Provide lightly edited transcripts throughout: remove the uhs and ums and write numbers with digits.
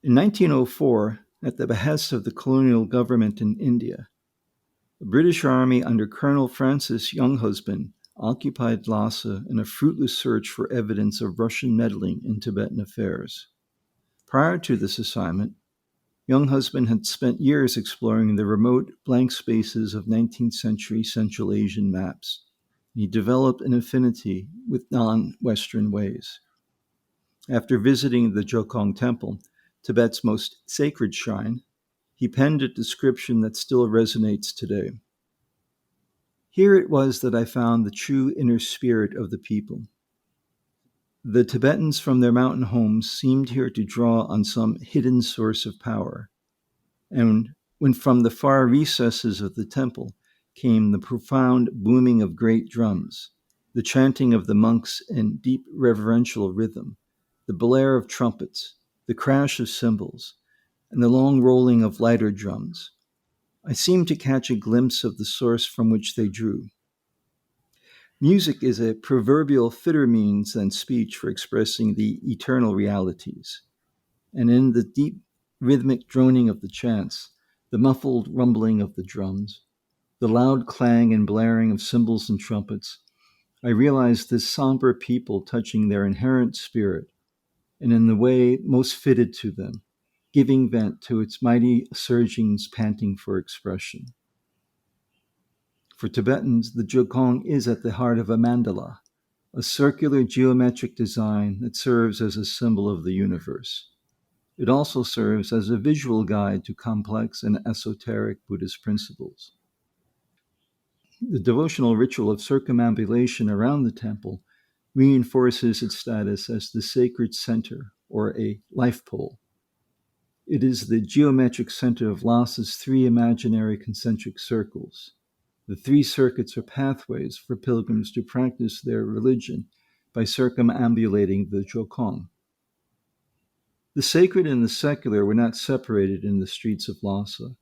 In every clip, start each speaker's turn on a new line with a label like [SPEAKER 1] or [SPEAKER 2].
[SPEAKER 1] In 1904, at the behest of the colonial government in India, the British Army under Colonel Francis Younghusband occupied Lhasa in a fruitless search for evidence of Russian meddling in Tibetan affairs. Prior to this assignment, Younghusband had spent years exploring the remote blank spaces of 19th century Central Asian maps. He developed an affinity with non-Western ways. After visiting the Jokhang Temple, Tibet's most sacred shrine, he penned a description that still resonates today. Here it was that I found the true inner spirit of the people. The Tibetans from their mountain homes seemed here to draw on some hidden source of power. And when from the far recesses of the temple came the profound booming of great drums, the chanting of the monks in deep reverential rhythm, the blare of trumpets, the crash of cymbals, and the long rolling of lighter drums, I seemed to catch a glimpse of the source from which they drew. Music is a proverbial fitter means than speech for expressing the eternal realities. And in the deep rhythmic droning of the chants, the muffled rumbling of the drums, the loud clang and blaring of cymbals and trumpets, I realized this somber people touching their inherent spirit, and in the way most fitted to them, giving vent to its mighty surgings panting for expression. For Tibetans, the Jokhang is at the heart of a mandala, a circular geometric design that serves as a symbol of the universe. It also serves as a visual guide to complex and esoteric Buddhist principles. The devotional ritual of circumambulation around the temple reinforces its status as the sacred center, or a life pole. It is the geometric center of Lhasa's three imaginary concentric circles. The three circuits are pathways for pilgrims to practice their religion by circumambulating the Jokhang. The sacred and the secular were not separated in the streets of Lhasa,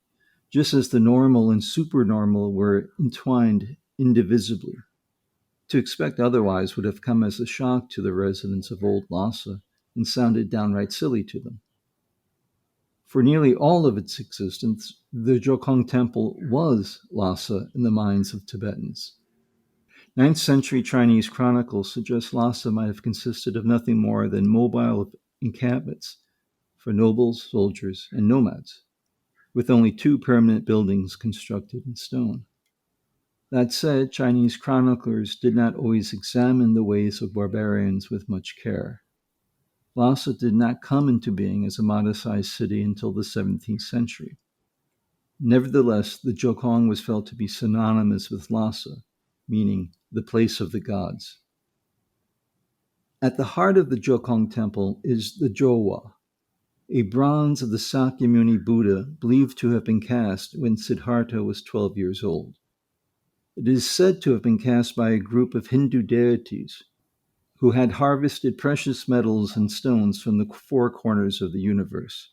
[SPEAKER 1] just as the normal and supernormal were entwined indivisibly. To expect otherwise would have come as a shock to the residents of Old Lhasa and sounded downright silly to them. For nearly all of its existence, the Jokhang Temple was Lhasa in the minds of Tibetans. 9th century Chinese chronicles suggest Lhasa might have consisted of nothing more than mobile encampments for nobles, soldiers, and nomads, with only 2 permanent buildings constructed in stone. That said, Chinese chroniclers did not always examine the ways of barbarians with much care. Lhasa did not come into being as a modest-sized city until the 17th century. Nevertheless, the Jokhang was felt to be synonymous with Lhasa, meaning the place of the gods. At the heart of the Jokhang Temple is the Jowo, a bronze of the Sakyamuni Buddha believed to have been cast when Siddharta was 12 years old. It is said to have been cast by a group of Hindu deities who had harvested precious metals and stones from the 4 corners of the universe.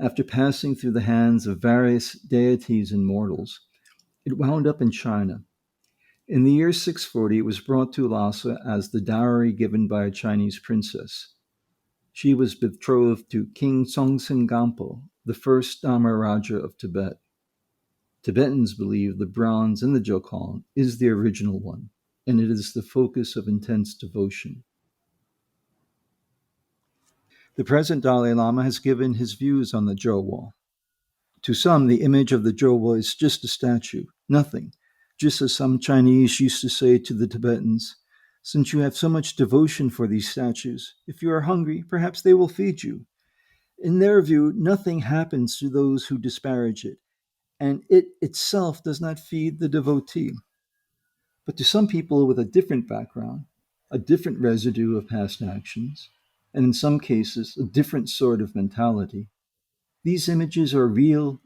[SPEAKER 1] After passing through the hands of various deities and mortals, it wound up in China. In the year 640, it was brought to Lhasa as the dowry given by a Chinese princess. She was betrothed to King Songtsen Gampo, the first Dharma Raja of Tibet. Tibetans believe the bronze in the Jokhang is the original one, and it is the focus of intense devotion. The present Dalai Lama has given his views on the Jowo. To some, the image of the Jowo is just a statue, nothing, just as some Chinese used to say to the Tibetans, "Since you have so much devotion for these statues, if you are hungry, perhaps they will feed you." In their view, nothing happens to those who disparage it, and it itself does not feed the devotee. But to some people with a different background, a different residue of past actions, and in some cases, a different sort of mentality, these images are real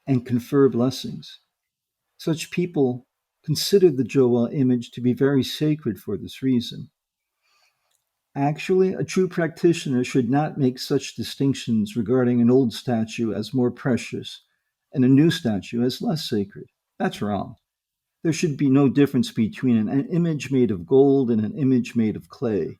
[SPEAKER 1] and confer blessings. Such people consider the Jowo image to be very sacred for this reason. Actually, a true practitioner should not make such distinctions regarding an old statue as more precious and a new statue as less sacred. That's wrong. There should be no difference between an image made of gold and an image made of clay.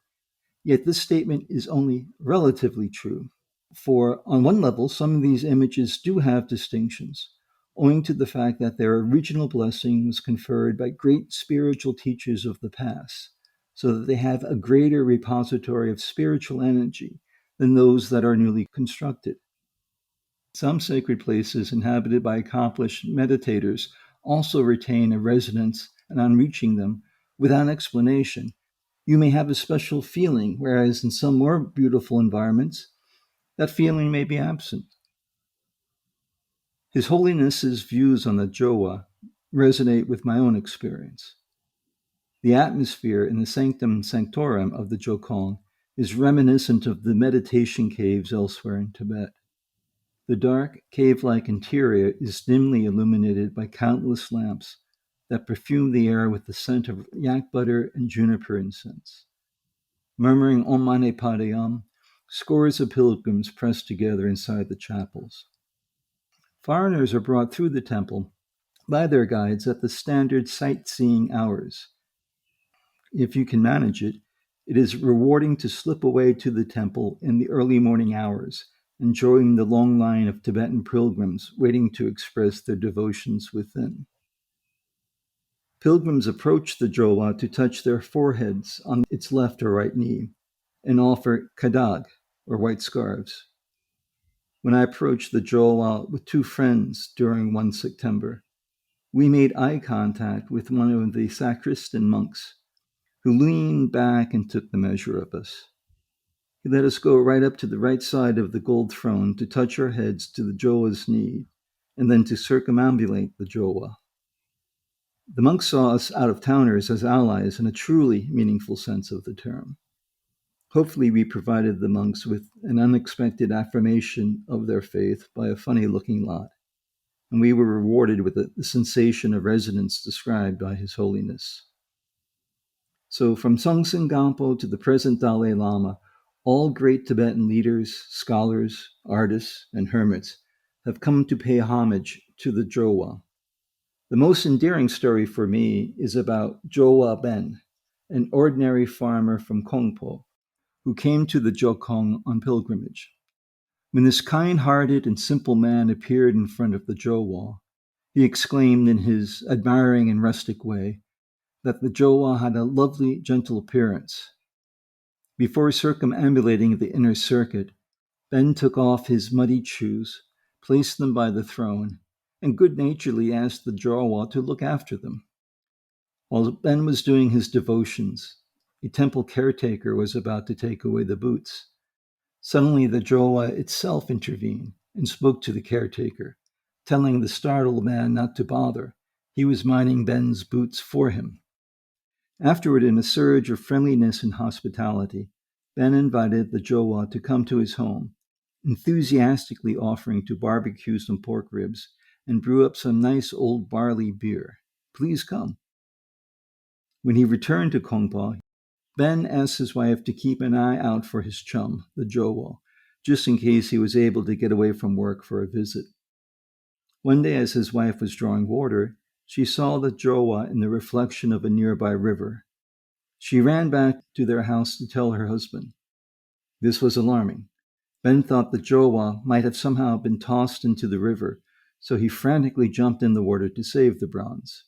[SPEAKER 1] Yet this statement is only relatively true. For, on one level, some of these images do have distinctions, owing to the fact that their original blessing was conferred by great spiritual teachers of the past, so that they have a greater repository of spiritual energy than those that are newly constructed. Some sacred places inhabited by accomplished meditators also retain a resonance, and on reaching them, without explanation, you may have a special feeling, whereas in some more beautiful environments, that feeling may be absent. His Holiness's views on the Jowo resonate with my own experience. The atmosphere in the sanctum sanctorum of the Jokhang is reminiscent of the meditation caves elsewhere in Tibet. The dark, cave-like interior is dimly illuminated by countless lamps that perfume the air with the scent of yak butter and juniper incense. Murmuring Om Mani Padme Hum, scores of pilgrims press together inside the chapels. Foreigners are brought through the temple by their guides at the standard sightseeing hours. If you can manage it, it is rewarding to slip away to the temple in the early morning hours, enjoying the long line of Tibetan pilgrims waiting to express their devotions within. Pilgrims approach the Jowo to touch their foreheads on its left or right knee and offer kadag, or white scarves. When I approached the Jowo with two friends during one September, we made eye contact with one of the sacristan monks, who leaned back and took the measure of us. He let us go right up to the right side of the gold throne to touch our heads to the Jowo's knee, and then to circumambulate the Jowo. The monks saw us out-of-towners as allies in a truly meaningful sense of the term. Hopefully we provided the monks with an unexpected affirmation of their faith by a funny-looking lot, and we were rewarded with the sensation of resonance described by His Holiness. So from Songtsen Gampo to the present Dalai Lama, all great Tibetan leaders, scholars, artists, and hermits have come to pay homage to the Jowo. The most endearing story for me is about Jowo Ben, an ordinary farmer from Kongpo, who came to the Jokhang on pilgrimage. When this kind-hearted and simple man appeared in front of the Jowo, he exclaimed in his admiring and rustic way that the Jowo had a lovely, gentle appearance. Before circumambulating the inner circuit, Ben took off his muddied shoes, placed them by the throne, and good-naturedly asked the Jowo to look after them. While Ben was doing his devotions, a temple caretaker was about to take away the boots. Suddenly the Jowo itself intervened and spoke to the caretaker, telling the startled man not to bother. He was minding Ben's boots for him. Afterward, in a surge of friendliness and hospitality, Ben invited the Jowo to come to his home, enthusiastically offering to barbecue some pork ribs and brew up some nice old barley beer. Please come. When he returned to Kongpo, Ben asked his wife to keep an eye out for his chum, the Jowo, just in case he was able to get away from work for a visit. One day, as his wife was drawing water, she saw the Jowo in the reflection of a nearby river. She ran back to their house to tell her husband. This was alarming. Ben thought the Jowo might have somehow been tossed into the river, so he frantically jumped in the water to save the bronze.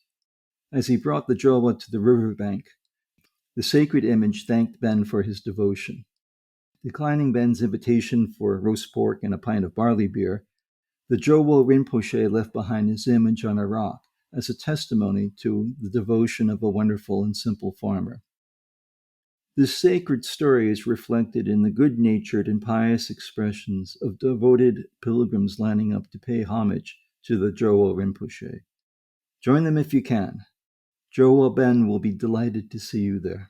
[SPEAKER 1] As he brought the Jowo to the riverbank, the sacred image thanked Ben for his devotion. Declining Ben's invitation for roast pork and a pint of barley beer, the Jowo Rinpoche left behind his image on a rock as a testimony to the devotion of a wonderful and simple farmer. This sacred story is reflected in the good-natured and pious expressions of devoted pilgrims lining up to pay homage to the Jowo Rinpoche. Join them if you can. Jowo Ben will be delighted to see you there.